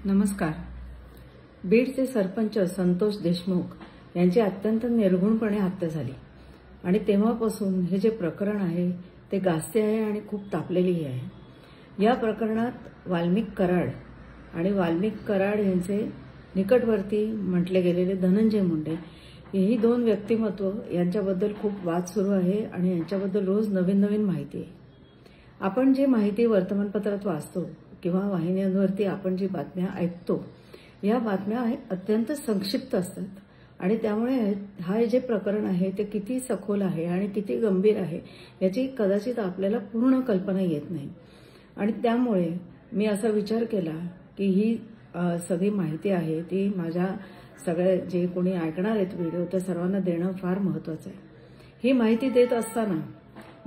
नमस्कार। बीडचे सरपंच संतोष देशमुख यांची अत्यंत निर्घुणपणे हत्या झाली आणि तेव्हापासून हे जे प्रकरण आहे ते गाजते आहे आणि खूप तापलेली आहे। या प्रकरणात वाल्मिक कराड यांचे निकटवर्ती म्हटले गेलेले धनंजय मुंडे ही दोन व्यक्तिमत्व यांच्याबद्दल खूप वाद सुरू आहे आणि यांच्याबद्दल रोज नवीन नवीन माहिती आहे। आपण जी माहिती वर्तमानपत्रात वाचतो किंवा वाहिन्यांवरती आपण जी बातम्या ऐकतो या बातम्या अत्यंत संक्षिप्त असतात आणि त्यामुळे हा जे प्रकरण आहे ते किती सखोल आहे आणि किती गंभीर आहे याची कदाचित आपल्याला पूर्ण कल्पना येत नाही। आणि त्यामुळे मी असा विचार केला की ही सगळी माहिती आहे ती माझ्या सगळे जे कोणी ऐकणार आहेत व्हिडिओ त्या सर्वांना देणं फार महत्त्वाचं आहे। ही माहिती देत असताना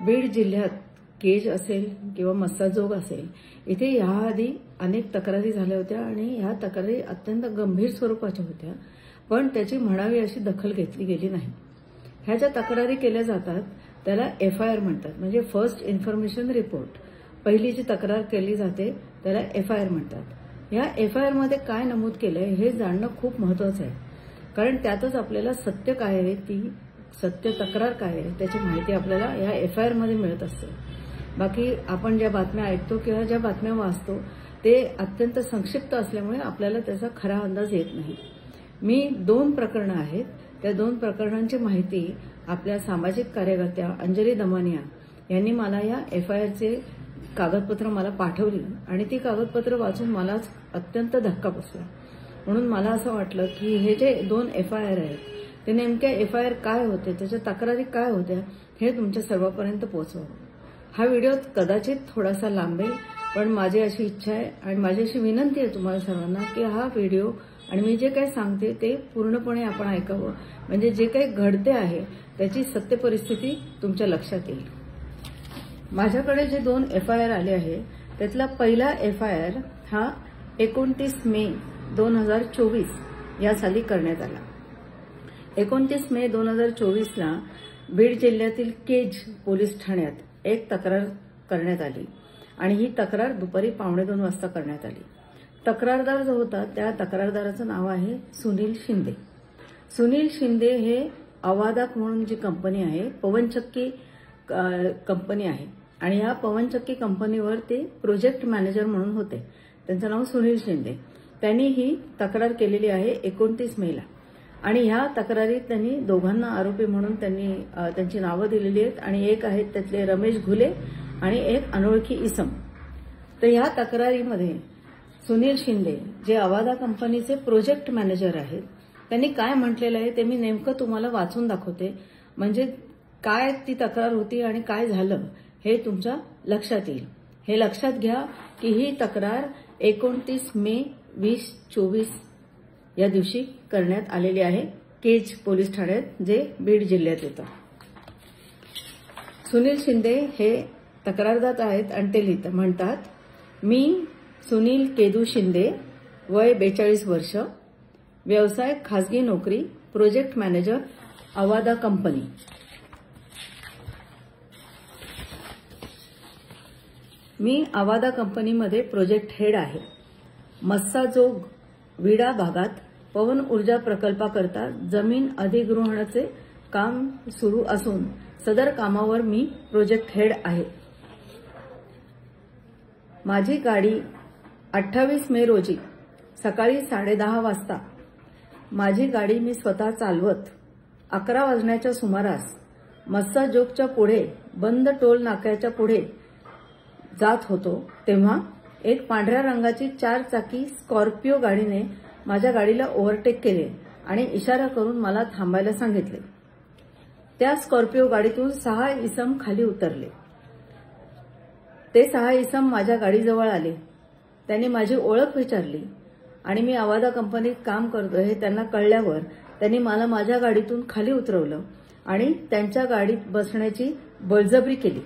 बीड जिल्ह्यात केज असेल किंवा मस्साजोग असेल इथे याआधी अनेक तक्रारी झाल्या होत्या आणि ह्या तक्रारी अत्यंत गंभीर स्वरूपाच्या होत्या, पण त्याची म्हणावी अशी दखल घेतली गेली नाही। ह्या ज्या तक्रारी केल्या जातात त्याला FIR म्हणतात, म्हणजे फर्स्ट इन्फॉर्मेशन रिपोर्ट। पहिली जी तक्रार केली जाते त्याला FIR म्हणतात। या FIR मध्ये काय नमूद केलंय हे जाणणं खूप महत्त्वाचं आहे, कारण त्यातच आपल्याला सत्य काय आहे, ती सत्य तक्रार काय आहे त्याची माहिती आपल्याला या FIR मध्ये मिळत असते। बाकी आपण ज्या बातम्या ऐकतो किंवा ज्या बातम्या वाचतो ते अत्यंत संक्षिप्त असल्यामुळे आपल्याला त्याचा खरा अंदाज येत नाही। मी 2 प्रकरणं आहेत, त्या 2 प्रकरणांची माहिती आपल्या सामाजिक कार्यकर्त्या अंजली दमानिया यांनी मला या FIRचे कागदपत्र मला पाठवली आणि ती कागदपत्र वाचून मलाच अत्यंत धक्का बसला। म्हणून मला असं वाटलं की हे जे 2 FIR आहेत ते नेमक्या FIR काय होते, त्याच्या तक्रारी काय होत्या हे तुमच्या सर्वांपर्यंत पोहोचवावं। हा व्हिडिओ कदाचित थोडासा लांबेल, पण माझी अशी इच्छा आहे आणि माझी अशी विनंती आहे तुम्हाला सर्वांना की हा व्हिडिओ आणि मी जे काही सांगते ते पूर्णपणे आपण ऐकावं, म्हणजे जे काही घडते आहे त्याची सत्य परिस्थिती तुमच्या लक्षात येईल। माझ्याकडे जे 2 FIR आले आहे त्यातला पहिला FIR हा 29 मे 2024 या साली करण्यात आला। 29 मे 2024ला बीड जिल्ह्यातील केज पोलीस ठाण्यात एक तक्रार करण्यात आली आणि ही तक्रार दुपारी 1:15 वाजता करण्यात आली। तक्रारदार जो होता त्या तक्रारदाराचं नाव आहे सुनील शिंदे। सुनील शिंदे हे अवादाक म्हणून जी कंपनी आहे पवनचक्की कंपनी आहे आणि या पवनचक्की कंपनीवर ते प्रोजेक्ट मॅनेजर म्हणून होते। त्यांचं नाव सुनील शिंदे। त्यांनी ही तक्रार केलेली आहे 29 मेला आणि ह्या तक्रारीत त्यांनी दोघांना आरोपी म्हणून त्यांची नावं दिलेली आहेत आणि एक आहेत त्यातले रमेश घुले आणि एक अनोळखी इसम। तर ह्या तक्रारीमध्ये सुनील शिंदे जे अवादा कंपनीचे प्रोजेक्ट मॅनेजर आहेत त्यांनी काय म्हटलेलं आहे ते मी नेमकं तुम्हाला वाचून दाखवते, म्हणजे काय ती तक्रार होती आणि काय झालं हे तुमच्या लक्षात येईल। हे लक्षात घ्या की ही तक्रार 29 मे 2024 या दिवशी करण्यात आलेली आहे केज पोलीस ठाण्यात जे बीड जिल्ह्यात येतं। सुनील शिंदे हे तक्रारदार आहेत आणि ते म्हणतात, मी सुनील केदू शिंदे, वय 42 वर्ष, व्यवसाय खासगी नोकरी, प्रोजेक्ट मॅनेजर, अवादा कंपनी। मी अवादा कंपनीमध्ये प्रोजेक्ट हेड आहे। मस्साजोग विडा भागात पवन ऊर्जा प्रकल्पाकरता जमीन अधिग्रहणाचे काम सुरू असून सदर कामावर मी प्रोजेक्ट हेड आहे। माझी गाडी 28 मे रोजी सकाळी 10:30 वाजता माझी गाडी मी स्वतः चालवत 11 वाजण्याच्या सुमारास मस्साजोगच्या पुढे बंद टोल नाक्याच्या पुढे जात होतो तेव्हा एक पांढऱ्या रंगाची 4 चाकी स्कॉर्पिओ गाडीने माझ्या गाडीला ओव्हरटेक केले आणि इशारा करून मला थांबायला सांगितले। त्या स्कॉर्पिओ गाडीतून 6 इसम खाली उतरले। ते 6 इसम माझ्या गाडीजवळ आले। त्यांनी माझी ओळख विचारली आणि मी अवादा कंपनीत काम करतो हे त्यांना कळल्यावर त्यांनी मला माझ्या गाडीतून खाली उतरवलं आणि त्यांच्या गाडीत बसण्याची बळजबरी केली।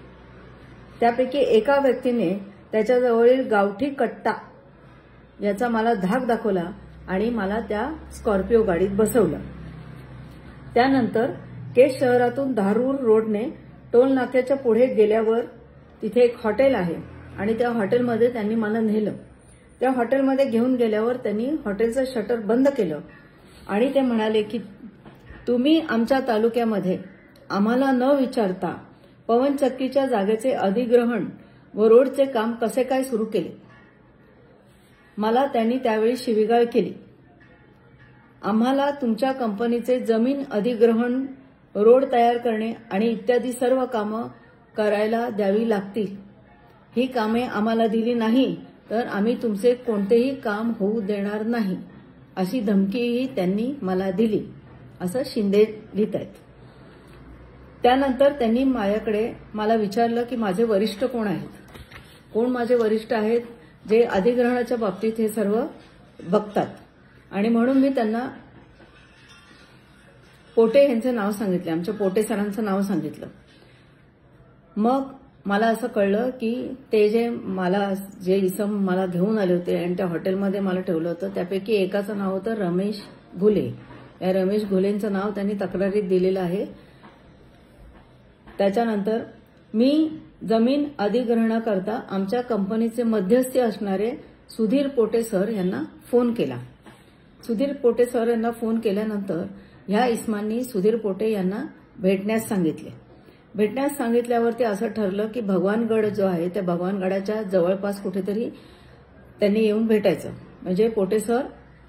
त्यापैकी एका व्यक्तीने त्याच्याजवळील गावठी कट्टा याचा मला धाक दाखवला आणि मला त्या स्कॉर्पिओ गाडीत बसवलं। त्यानंतर केज शहरातून धारूर रोडने टोल नाक्याच्या पुढे गेल्यावर तिथे एक हॉटेल आहे आणि त्या हॉटेलमध्ये त्यांनी मला नेलं। त्या हॉटेलमध्ये घेऊन गेल्यावर त्यांनी हॉटेलचं शटर बंद केलं आणि ते म्हणाले की तुम्ही आमच्या तालुक्यामध्ये आम्हाला न विचारता पवनचक्कीच्या जागेचे अधिग्रहण व रोडचे काम कसे काय सुरू केले. मला त्यांनी त्यावेळी शिवीगाळ केली. आम्हाला तुमच्या कंपनीचे जमीन अधिग्रहण, रोड तयार करणे आणि इत्यादी सर्व कामं करायला द्यावी लागतील. ही कामे आम्हाला दिली नाही तर आम्ही तुमचे कोणतेही काम होऊ देणार नाही, अशी धमकीही त्यांनी मला दिली, असं शिंदे लिहित आहेत. त्यानंतर त्यांनी माझ्याकडे मला विचारलं की माझे वरिष्ठ कोण आहेत, कोण माझे वरिष्ठ आहेत जे अधिग्रहणाच्या बाबतीत हे सर्व बघतात. आणि म्हणून मी त्यांना पोटे यांचं नाव सांगितलं, आमच्या पोटे सरांचं नाव सांगितलं. मग मला असं कळलं की ते जे इसम मला घेऊन आले होते आणि त्या हॉटेलमध्ये मला ठेवलं होतं त्यापैकी एकाचं नाव होतं रमेश घुले. या रमेश घुलेंचं नाव त्यांनी तक्रारीत दिलेलं आहे. त्याच्यानंतर मी जमीन अधिग्रहणाकरता आमच्या कंपनीचे मध्यस्थी असणारे सुधीर पोटे सर यांना फोन केला. सुधीर पोटे सर यांना फोन केल्यानंतर ह्या इस्मांनी सुधीर पोटे यांना भेटण्यास सांगितले. भेटण्यास सांगितल्यावरती असं ठरलं की भगवानगड जो आहे त्या भगवानगडाच्या जवळपास कुठेतरी त्यांनी येऊन भेटायचं. म्हणजे पोटे सर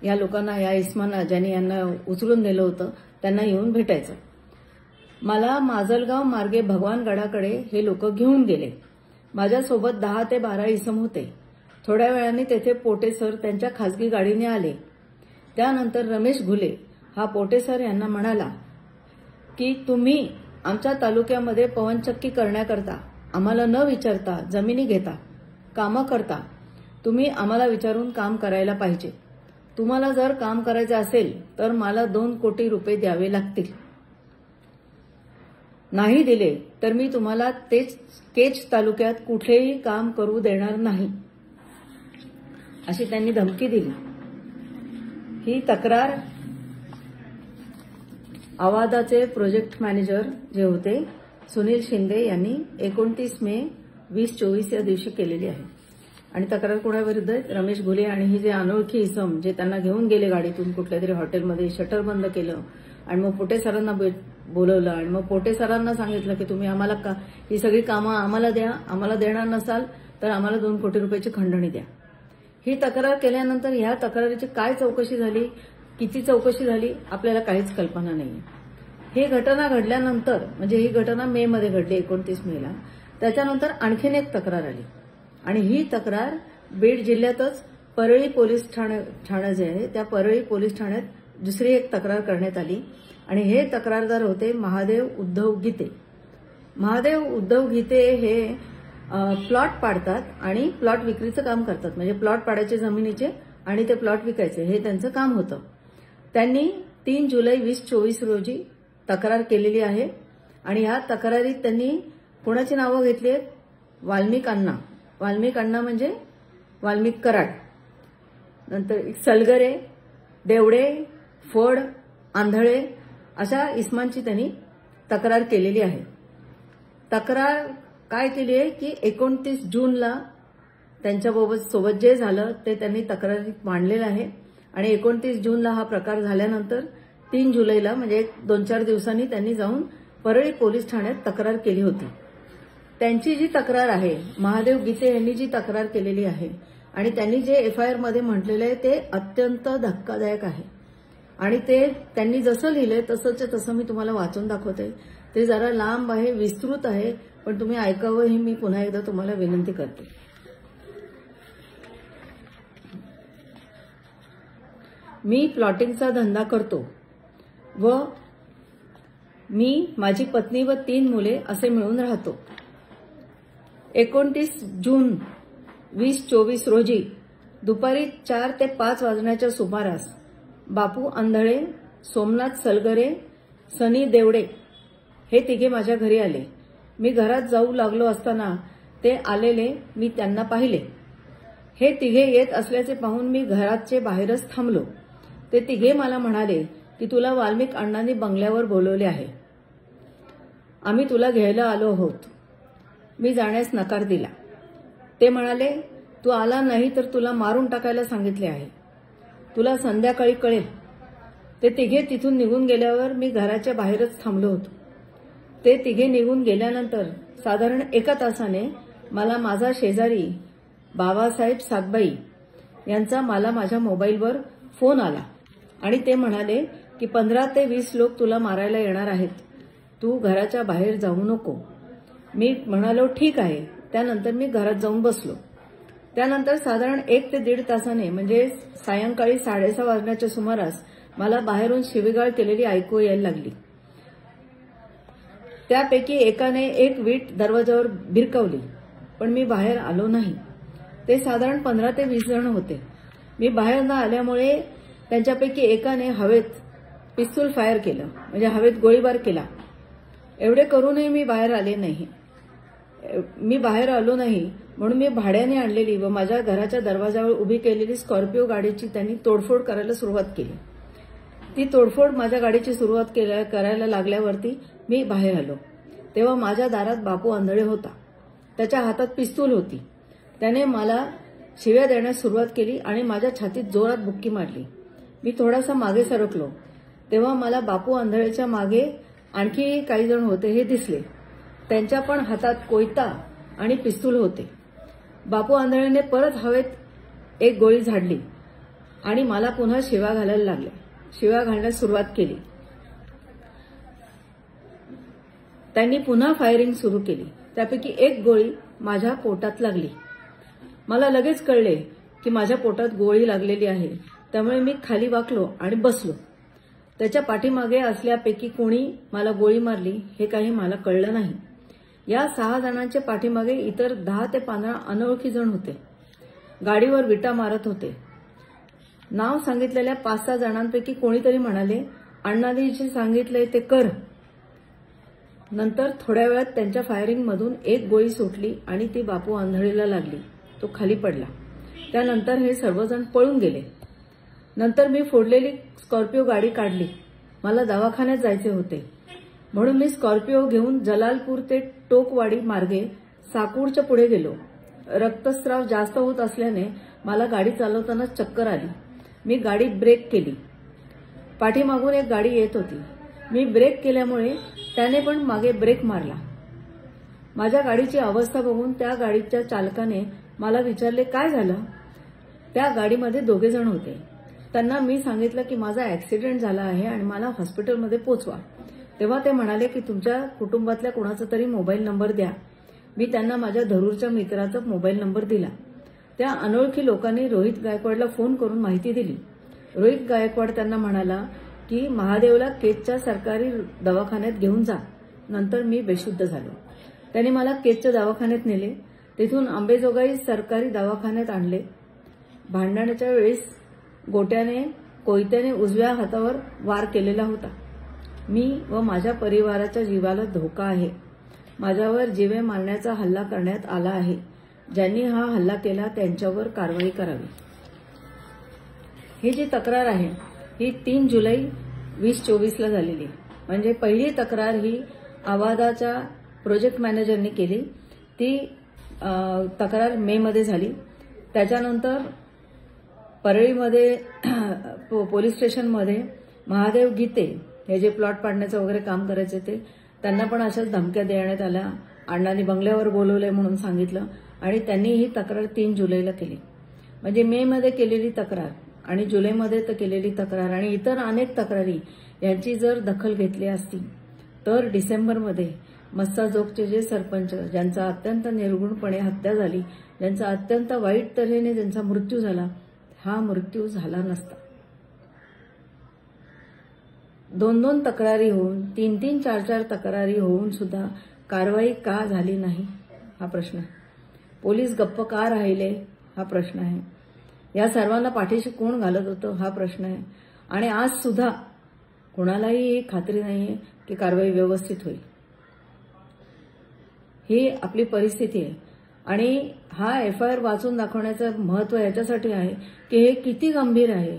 या लोकांना, या इस्मांना ज्यांनी यांना उचलून नेलं होतं त्यांना येऊन भेटायचं. मला माजलगाव मार्गे भगवानगडाकडे हे लोक घेऊन गेले. माझ्यासोबत 10 ते 12 इसम होते. थोड्या वेळाने तेथे पोटे सर त्यांच्या खासगी गाडीने आले. त्यानंतर रमेश घुले हा पोटे सर यांना म्हणाला की तुम्ही आमच्या तालुक्यामध्ये पवनचक्की करण्याकरता आम्हाला न विचारता जमिनी घेता, कामं करता. तुम्ही आम्हाला विचारून काम करायला पाहिजे. तुम्हाला जर काम करायचे असेल तर मला 2 कोटी रुपये द्यावे लागतील. नाही दिले तर मी तुम्हाला केच तालुक्यात कुठलेही काम करू देणार नाही, अशी त्यांनी धमकी दिली. ही तक्रार आवादाचे प्रोजेक्ट मॅनेजर जे होते सुनील शिंदे यांनी 29 मे 2024 या दिवशी केलेली आहे. आणि तक्रार कोणाविरुद्ध आहे? रमेश घुले आणि ही जे अनोळखी इसम जे त्यांना घेऊन गेले गाडीतून कुठल्या तरी हॉटेलमध्ये, शटर बंद केलं आणि मग पोटे सरांना बोलवलं आणि मग पोटे सरांना सांगितलं की तुम्ही आम्हाला ही सगळी कामं आम्हाला द्या, आम्हाला देणार नसाल तर आम्हाला 2 कोटी रुपयाची खंडणी द्या. ही तक्रार केल्यानंतर ह्या तक्रारीची काय चौकशी झाली, किती चौकशी झाली, आपल्याला काहीच कल्पना नाही. ही घटना घडल्यानंतर, म्हणजे ही घटना मे मध्ये घडली 29 मेला, त्याच्यानंतर आणखीन एक तक्रार आली आणि ही तक्रार बीड जिल्ह्यातच परळी पोलीस ठाणे जे आहे त्या परळी पोलीस ठाण्यात दुसरी एक तक्रार करण्यात आली आणि हे तक्रारदार होते महादेव उद्धव गीते. महादेव उद्धव गीते हे प्लॉट पाडतात आणि प्लॉट विक्रीचं काम करतात. म्हणजे प्लॉट पाडायचे जमिनीचे आणि ते प्लॉट विकायचे हे त्यांचं काम होतं. त्यांनी 3 जुलै 2024 रोजी तक्रार केलेली आहे आणि ह्या तक्रारीत त्यांनी कोणाची नावं घेतली आहेत? वाल्मिक अण्णा म्हणजे वाल्मिक कराड, नंतर सलगरे, देवडे, फड, आंधळे अशा इस्मांची त्यांनी तक्रार केलेली आहे. तक्रार काय केली आहे की 29 जूनला त्यांच्यासोबत जे झालं ते त्यांनी तक्रारीत मांडलेलं आहे आणि 29 जूनला हा प्रकार झाल्यानंतर 3 जुलैला म्हणजे 2-4 दिवसांनी त्यांनी जाऊन परळी पोलीस ठाण्यात तक्रार केली होती. त्यांची जी तक्रार आहे, महादेव गीते यांनी जी तक्रार केलेली आहे आणि त्यांनी जे FIR मध्ये म्हटलेलं आहे ते अत्यंत धक्कादायक आहे आणि ते त्यांनी जसं लिहिलंय तसं मी तुम्हाला वाचून दाखवते. ते जरा लांब आहे, विस्तृत आहे, पण तुम्ही ऐकावं ही मी पुन्हा एकदा तुम्हाला विनंती करते. मी प्लॉटिंगचा धंदा करतो व मी, माझी पत्नी व 3 मुले असे मिळून राहतो. 29 जून 2024 रोजी दुपारी 4 ते 5 वाजण्याच्या सुमारास बापू आंधळे, सोमनाथ सलगरे, सनी देवडे हे तिघे माझ्या घरी आले. मी घरात जाऊ लागलो असताना ते आलेले मी त्यांना पाहिले. हे तिघे येत असल्याचे पाहून मी घराचे बाहेरच थांबलो. ते तिघे मला म्हणाले की तुला वाल्मिक अण्णांनी बंगल्यावर बोलवले आहे, आम्ही तुला घ्यायला आलो आहोत. मी जाण्यास नकार दिला. ते म्हणाले तू आला नाही तर तुला मारून टाकायला सांगितले आहे. तुला संध्याकाळी कळेल. ते तिघे तिथून निघून गेल्यावर मी घराच्या बाहेरच थांबलो होतो. ते तिघे निघून गेल्यानंतर साधारण 1 तासाने मला माझा शेजारी बाबासाहेब सातबाई यांचा माझ्या मोबाईलवर फोन आला आणि ते म्हणाले की 15 ते 20 लोक तुला मारायला येणार आहेत. तू घराच्या बाहेर जाऊ नको. मी म्हणालो ठीक आहे. त्यानंतर मी घरात जाऊन बसलो. त्यानंतर साधारण 1 ते 1.5 तासाने म्हणजे सायंकाळी 6:30 वाजण्याच्या सुमारास मला बाहेरून शिवीगाळ केलेली ऐकू यायला लागली. त्यापैकी एकाने एक वीट दरवाजावर भिरकावली, पण मी बाहेर आलो नाही. ते साधारण 15 ते 20 जण होते. मी बाहेर न आल्यामुळे त्यांच्यापैकी एकाने हवेत पिस्तूल फायर केलं, म्हणजे हवेत गोळीबार केला. एवढे करूनही मी बाहेर आलो नाही म्हणून मी भाड्याने आणलेली व माझ्या घराच्या दरवाजावर उभी केलेली स्कॉर्पिओ गाडीची त्यांनी तोडफोड करायला सुरुवात केली. ती तोडफोड माझ्या गाडीची सुरुवात करायला लागल्यावरती मी बाहेर आलो. तेव्हा माझ्या दारात बापू आंधळे होता. त्याच्या हातात पिस्तूल होती. त्याने मला शिव्या देण्यास सुरुवात केली आणि माझ्या छातीत जोरात बुक्की मारली. मी थोडासा मागे सरकलो तेव्हा मला बापू आंधळेच्या मागे आणखी काही जण होते हे दिसले. त्यांच्या पण हातात कोयता आणि पिस्तूल होते. बापू आंधळेने परत हवेत एक गोळी झाडली आणि मला पुन्हा शिव्या घालायला लागले. शिव्या घालण्यास सुरुवात केली. त्यांनी पुन्हा फायरिंग सुरू केली. त्यापैकी एक गोळी माझ्या पोटात लागली. मला लगेच कळले की माझ्या पोटात गोळी लागलेली आहे. त्यामुळे मी खाली वाकलो आणि बसलो. त्याच्या पाठीमागे असल्यापैकी कोणी मला गोळी मारली हे काही मला कळलं नाही. या 6 जणांच्या पाठीमागे इतर 10 ते 15 अनोळखी जण होते. गाडीवर विटा मारत होते. नाव सांगितलेल्या 5-6 जणांपैकी कोणीतरी म्हणाले, अण्णांनी जे सांगितलंय ते कर. नंतर थोड्या वेळात त्यांच्या फायरिंगमधून एक गोळी सुटली आणि ती बापू आंधळीला लागली. तो खाली पडला. त्यानंतर हे सर्वजण पळून गेले. नंतर मी फोडलेली स्कॉर्पिओ गाडी काढली. मला दवाखान्यात जायचे होते म्हणून मी स्कॉर्पिओ घेऊन जलालपूर ते टोकवाडी मार्गे साकूरच्या पुढे गेलो. रक्तस्राव जास्त होत असल्याने मला गाडी चालवताना चक्कर आली. मी गाडी ब्रेक केली. पाठीमागून एक गाडी येत होती. मी ब्रेक केल्यामुळे त्याने पण मागे ब्रेक मारला. माझ्या गाडीची अवस्था बघून त्या गाडीच्या चालकाने मला विचारले काय झालं. त्या गाडीमध्ये 2 जण होते. त्यांना मी सांगितलं की माझा ऍक्सिडेंट झाला आहे आणि मला हॉस्पिटलमध्ये पोचवा. तेव्हा ते म्हणाले की तुमच्या कुटुंबातल्या कोणाचा तरी मोबाईल नंबर द्या. मी त्यांना माझ्या धरूरच्या मित्राचा मोबाईल नंबर दिला. त्या अनोळखी लोकांनी रोहित गायकवाडला फोन करून माहिती दिली. रोहित गायकवाड त्यांना म्हणाला की महादेवला केजच्या सरकारी दवाखान्यात घेऊन जा. नंतर मी बेशुद्ध झालो. त्यांनी मला केजच्या दवाखान्यात नेले. तिथून अंबेजोगाई सरकारी दवाखान्यात आणले. भांडणाच्या वेळेस गोट्याने कोयत्याने उजव्या हातावर वार केलेला होता. मी व माझ्या परिवाराच्या जीवाला धोका आहे. माझ्यावर जीवे मारण्याचा हल्ला करण्यात आला आहे. ज्यांनी हा हल्ला केला त्यांच्यावर कारवाई करावी. ही जी तक्रार आहे ही 3 जुलै 2024ला झालेली. म्हणजे पहिली तक्रार ही आवादाच्या प्रोजेक्ट मॅनेजरने केली. ती तक्रार मेमध्ये झाली. त्याच्यानंतर परळीमध्ये पोलीस स्टेशनमध्ये महादेव गीते हे जे प्लॉट पाडण्याचं वगैरे काम करायचे ते त्यांना पण अशाच धमक्या देण्यात आल्या. अण्णांनी बंगल्यावर बोलवलंय म्हणून सांगितलं आणि त्यांनी ही तक्रार 3 जुलैला केली. म्हणजे मे मध्ये केलेली तक्रार आणि जुलैमध्ये तर केलेली तक्रार आणि इतर अनेक तक्रारी यांची जर दखल घेतली असती तर डिसेंबरमध्ये मस्साजोगचे जे सरपंच ज्यांचा अत्यंत निर्गुणपणे हत्या झाली, ज्यांचा अत्यंत वाईट तऱ्हेने ज्यांचा मृत्यू झाला, हा मृत्यू झाला नसता. 2-2 तक्रारी होऊन 3-3, 4-4 तक्रारी होऊन सुद्धा कारवाई का झाली नाही हा प्रश्न आहे. पोलीस गप्प का राहिले हा प्रश्न आहे. या सर्वांना पाठीशी कोण घालत होतं हा प्रश्न आहे. आणि आज सुद्धा कोणालाही खात्री नाहीये की कारवाई व्यवस्थित होईल. ही आपली परिस्थिती आहे. आणि हा FIR वाचून दाखवण्याचं महत्त्व याच्यासाठी आहे की हे किती गंभीर आहे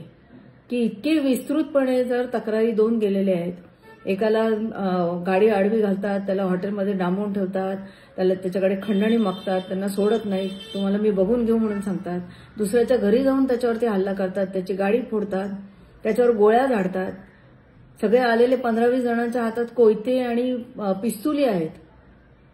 की इतके विस्तृतपणे जर तक्रारी 2 गेलेल्या आहेत. एकाला गाडी आडवी घालतात, त्याला हॉटेलमध्ये डांबून ठेवतात, त्याच्याकडे खंडणी मागतात, त्यांना सोडत नाही, तुम्हाला मी बघून घेऊ म्हणून सांगतात. दुसऱ्याच्या घरी जाऊन त्याच्यावरती हल्ला करतात, त्याची गाडी फोडतात, त्याच्यावर गोळ्या झाडतात. सगळे आलेले 15-20 जणांच्या हातात कोयते आणि पिस्तुली आहेत.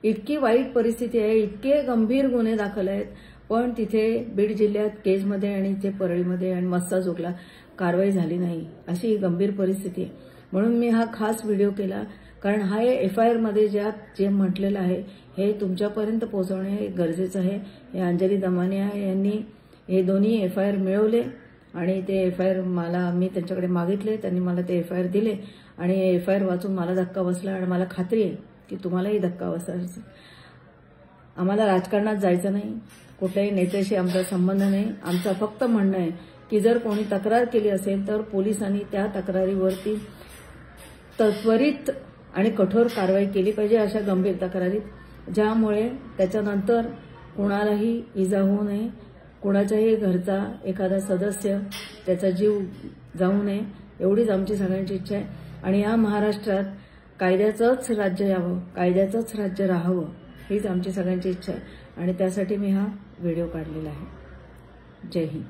इतकी वाईट परिस्थिती आहे, इतके गंभीर गुन्हे दाखल आहेत, पण तिथे बीड जिल्ह्यात केजमध्ये आणि इथे परळीमध्ये आणि मस्साजोगला कारवाई झाली नाही. अशी ही गंभीर परिस्थिती आहे. म्हणून मी हा खास व्हिडिओ केला, कारण हा FIR मध्ये जे म्हटलेलं आहे हे तुमच्यापर्यंत पोहोचवणे गरजेचं आहे. हे अंजली दमानिया यांनी हे दोन्ही FIR मिळवले आणि ते FIR मी त्यांच्याकडे मागितले, त्यांनी मला ते FIR दिले आणि FIR वाचून मला धक्का बसला आणि मला खात्री आहे की तुम्हालाही धक्का बसायचा. आम्हाला राजकारणात जायचं नाही, कुठल्याही नेत्याशी आमचा संबंध नाही. आमचं फक्त म्हणणं आहे की जर कोणी तक्रार केली असेल तर पोलिसांनी त्या तक्रारीवरती त्वरित आणि कठोर कारवाई केली पाहिजे, अशा गंभीर तक्रारीत, ज्यामुळे त्याच्यानंतर कुणालाही इजा होऊ नये, कुणाच्याही घरचा एखादा सदस्य त्याचा जीव जाऊ नये, एवढीच आमची सगळ्यांची इच्छा आहे. आणि या महाराष्ट्रात कायद्याचंच राज्य यावं, कायद्याचंच राज्य राहावं, हीच आमची सगळ्यांची इच्छा आहे आणि त्यासाठी मी हा व्हिडिओ काढलेला आहे. जय हिंद.